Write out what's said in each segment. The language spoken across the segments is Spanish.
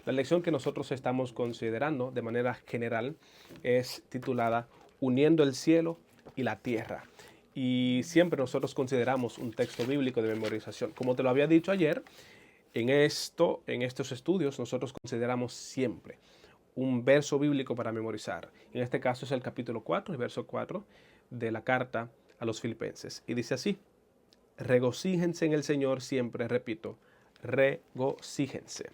La lección que nosotros estamos considerando de manera general es titulada Uniendo el cielo y la tierra. Y siempre nosotros consideramos un texto bíblico de memorización. Como te lo había dicho ayer, en estos estudios nosotros consideramos siempre un verso bíblico para memorizar. En este caso es el capítulo 4, el verso 4 de la carta a los filipenses. Y dice así: regocíjense en el Señor siempre, repito, regocíjense.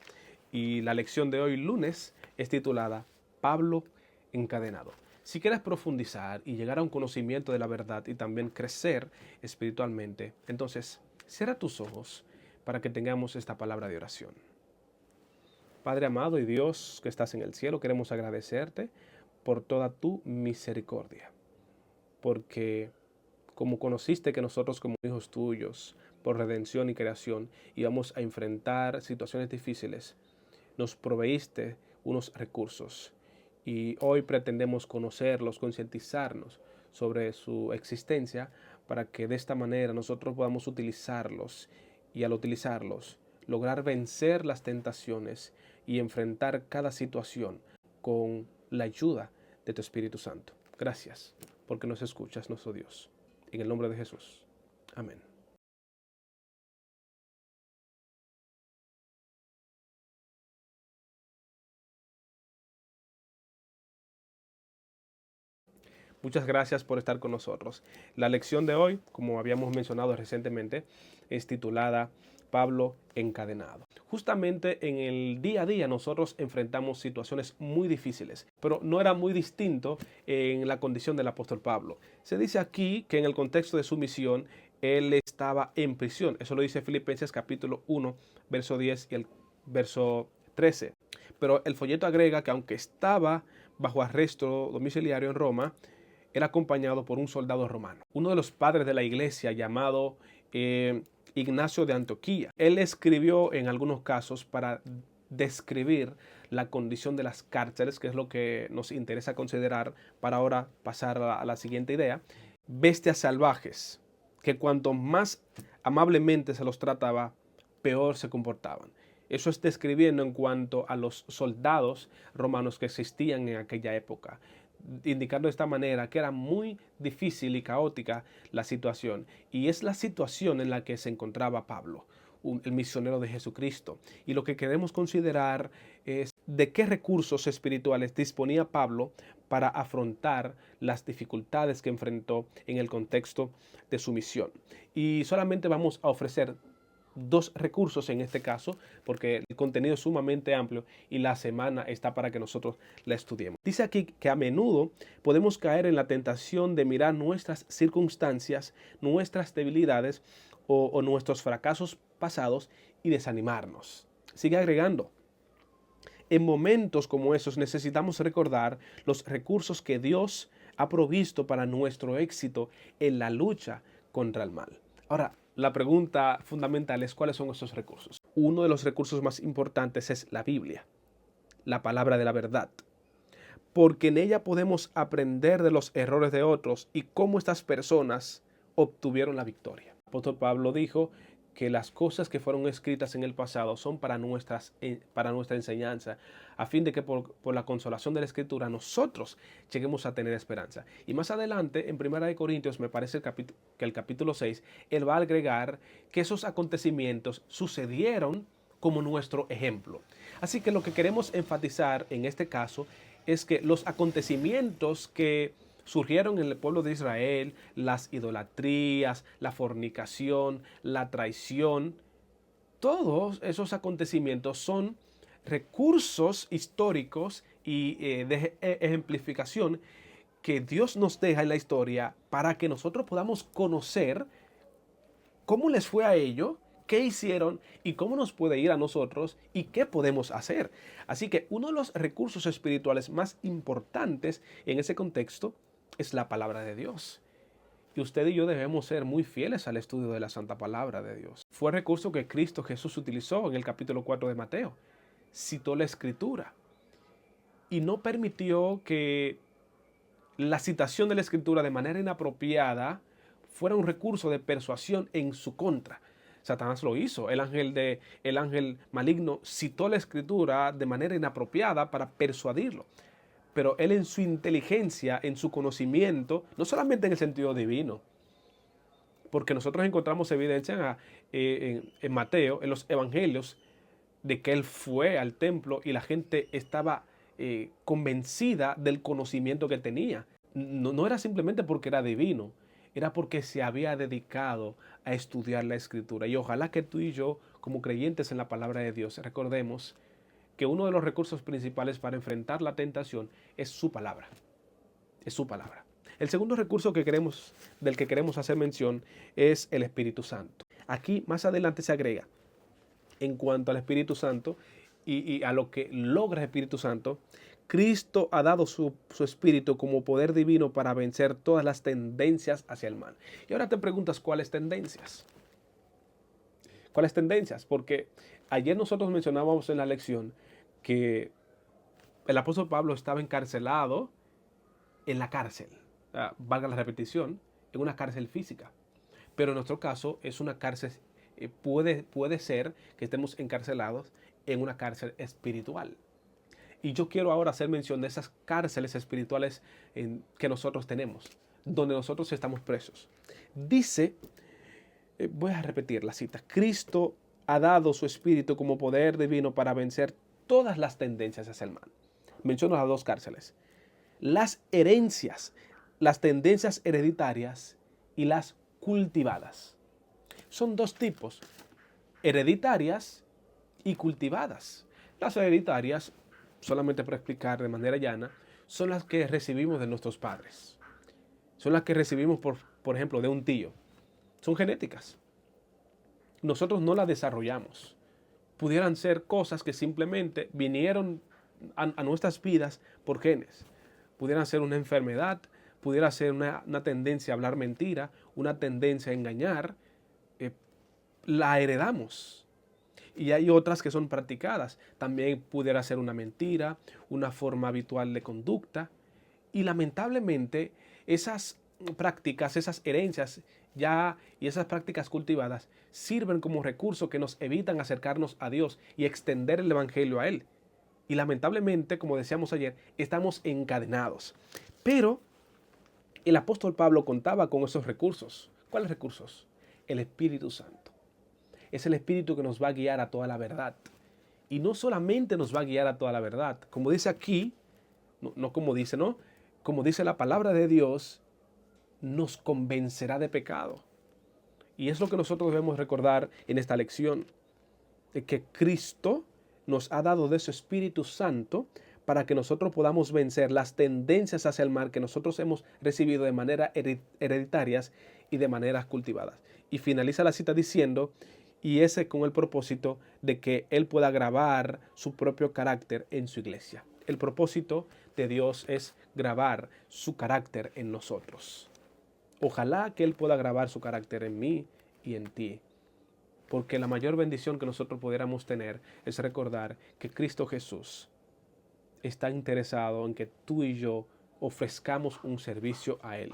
Y la lección de hoy, lunes, es titulada Pablo encadenado. Si quieres profundizar y llegar a un conocimiento de la verdad y también crecer espiritualmente, entonces cierra tus ojos para que tengamos esta palabra de oración. Padre amado y Dios que estás en el cielo, queremos agradecerte por toda tu misericordia, porque como conociste que nosotros como hijos tuyos, por redención y creación, íbamos a enfrentar situaciones difíciles, nos proveíste unos recursos y hoy pretendemos conocerlos, concientizarnos sobre su existencia para que de esta manera nosotros podamos utilizarlos y al utilizarlos lograr vencer las tentaciones y enfrentar cada situación con la ayuda de tu Espíritu Santo. Gracias porque nos escuchas, nuestro Dios. En el nombre de Jesús. Amén. Muchas gracias por estar con nosotros. La lección de hoy, como habíamos mencionado recientemente, es titulada Pablo encadenado. Justamente en el día a día nosotros enfrentamos situaciones muy difíciles, pero no era muy distinto en la condición del apóstol Pablo. Se dice aquí que en el contexto de su misión, él estaba en prisión. Eso lo dice Filipenses capítulo 1, verso 10 y el verso 13. Pero el folleto agrega que aunque estaba bajo arresto domiciliario en Roma, era acompañado por un soldado romano, uno de los padres de la iglesia llamado Ignacio de Antioquía. Él escribió en algunos casos para describir la condición de las cárceles, que es lo que nos interesa considerar para ahora pasar a la siguiente idea. Bestias salvajes, que cuanto más amablemente se los trataba, peor se comportaban. Eso es describiendo en cuanto a los soldados romanos que existían en aquella época, indicando de esta manera que era muy difícil y caótica la situación. Y es la situación en la que se encontraba Pablo, el misionero de Jesucristo. Y lo que queremos considerar es de qué recursos espirituales disponía Pablo para afrontar las dificultades que enfrentó en el contexto de su misión. Y solamente vamos a ofrecer dos recursos en este caso, porque el contenido es sumamente amplio y la semana está para que nosotros la estudiemos. Dice aquí que a menudo podemos caer en la tentación de mirar nuestras circunstancias, nuestras debilidades o nuestros fracasos pasados y desanimarnos. Sigue agregando. En momentos como esos necesitamos recordar los recursos que Dios ha provisto para nuestro éxito en la lucha contra el mal. Ahora, la pregunta fundamental es ¿cuáles son esos recursos? Uno de los recursos más importantes es la Biblia, la palabra de la verdad, porque en ella podemos aprender de los errores de otros y cómo estas personas obtuvieron la victoria. El apóstol Pablo dijo que las cosas que fueron escritas en el pasado son para nuestra enseñanza, a fin de que por la consolación de la Escritura nosotros lleguemos a tener esperanza. Y más adelante, en 1 Corintios, me parece que el capítulo 6, él va a agregar que esos acontecimientos sucedieron como nuestro ejemplo. Así que lo que queremos enfatizar en este caso es que los acontecimientos que surgieron en el pueblo de Israel, las idolatrías, la fornicación, la traición, todos esos acontecimientos son recursos históricos y de ejemplificación que Dios nos deja en la historia para que nosotros podamos conocer cómo les fue a ellos, qué hicieron y cómo nos puede ir a nosotros y qué podemos hacer. Así que uno de los recursos espirituales más importantes en ese contexto es la palabra de Dios. Y usted y yo debemos ser muy fieles al estudio de la Santa Palabra de Dios. Fue el recurso que Cristo Jesús utilizó en el capítulo 4 de Mateo. Citó la Escritura y no permitió que la citación de la Escritura de manera inapropiada fuera un recurso de persuasión en su contra, Satanás lo hizo. El ángel maligno citó la escritura de manera inapropiada para persuadirlo. Pero él en su inteligencia, en su conocimiento, no solamente en el sentido divino, porque nosotros encontramos evidencia en Mateo, en los evangelios, de que él fue al templo y la gente estaba convencida del conocimiento que tenía. No era simplemente porque era divino, era porque se había dedicado a estudiar la escritura. Y ojalá que tú y yo, como creyentes en la palabra de Dios, recordemos que uno de los recursos principales para enfrentar la tentación es su palabra. Es su palabra. El segundo recurso del que queremos hacer mención es el Espíritu Santo. Aquí más adelante se agrega, en cuanto al Espíritu Santo y a lo que logra el Espíritu Santo, Cristo ha dado su Espíritu como poder divino para vencer todas las tendencias hacia el mal. Y ahora te preguntas, ¿cuáles tendencias? ¿Cuáles tendencias? Porque ayer nosotros mencionábamos en la lección que el apóstol Pablo estaba encarcelado en la cárcel, valga la repetición, en una cárcel física. Pero en nuestro caso es una cárcel, puede ser que estemos encarcelados en una cárcel espiritual. Y yo quiero ahora hacer mención de esas cárceles espirituales que nosotros tenemos, donde nosotros estamos presos. Dice, voy a repetir la cita, Cristo ha dado su Espíritu como poder divino para vencer todas las tendencias hacia el mal. Menciono las dos cárceles. Las herencias, las tendencias hereditarias y las cultivadas. Son dos tipos, hereditarias y cultivadas. Las hereditarias, solamente para explicar de manera llana, son las que recibimos de nuestros padres. Son las que recibimos, por ejemplo, de un tío. Son genéticas. Nosotros no las desarrollamos. Pudieran ser cosas que simplemente vinieron a nuestras vidas por genes. Pudieran ser una enfermedad, pudiera ser una tendencia a hablar mentira, una tendencia a engañar. La heredamos. Y hay otras que son practicadas. También pudiera ser una mentira, una forma habitual de conducta. Y lamentablemente esas prácticas, esas herencias y esas prácticas cultivadas sirven como recurso que nos evitan acercarnos a Dios y extender el Evangelio a Él. Y lamentablemente, como decíamos ayer, estamos encadenados. Pero el apóstol Pablo contaba con esos recursos. ¿Cuáles recursos? El Espíritu Santo. Es el Espíritu que nos va a guiar a toda la verdad. Y no solamente nos va a guiar a toda la verdad. Como dice aquí, no como dice, ¿no? Como dice la palabra de Dios, nos convencerá de pecado. Y es lo que nosotros debemos recordar en esta lección, de que Cristo nos ha dado de su Espíritu Santo para que nosotros podamos vencer las tendencias hacia el mal que nosotros hemos recibido de manera hereditarias y de maneras cultivadas. Y finaliza la cita diciendo, y ese con el propósito de que Él pueda grabar su propio carácter en su iglesia. El propósito de Dios es grabar su carácter en nosotros. Ojalá que Él pueda grabar su carácter en mí y en ti. Porque la mayor bendición que nosotros pudiéramos tener es recordar que Cristo Jesús está interesado en que tú y yo ofrezcamos un servicio a Él.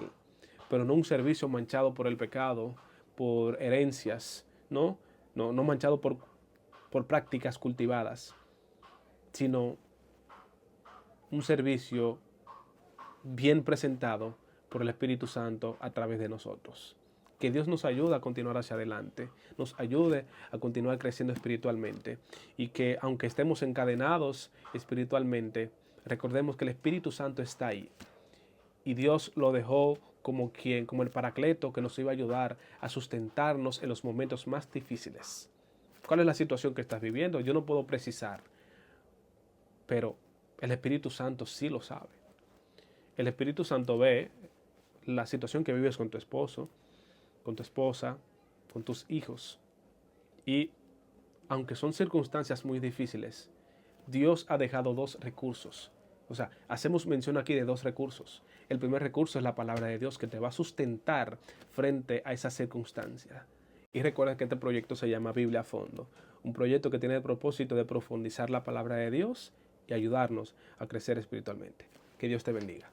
Pero no un servicio manchado por el pecado, por herencias, no manchado por prácticas cultivadas, sino un servicio bien presentado por el Espíritu Santo a través de nosotros. Que Dios nos ayude a continuar hacia adelante, nos ayude a continuar creciendo espiritualmente y que aunque estemos encadenados espiritualmente, recordemos que el Espíritu Santo está ahí y Dios lo dejó como el Paracleto que nos iba a ayudar a sustentarnos en los momentos más difíciles. ¿Cuál es la situación que estás viviendo? Yo no puedo precisar, pero el Espíritu Santo sí lo sabe. El Espíritu Santo ve la situación que vives con tu esposo, con tu esposa, con tus hijos. Y aunque son circunstancias muy difíciles, Dios ha dejado dos recursos. O sea, hacemos mención aquí de dos recursos. El primer recurso es la palabra de Dios que te va a sustentar frente a esa circunstancia. Y recuerda que este proyecto se llama Biblia a Fondo. Un proyecto que tiene el propósito de profundizar la palabra de Dios y ayudarnos a crecer espiritualmente. Que Dios te bendiga.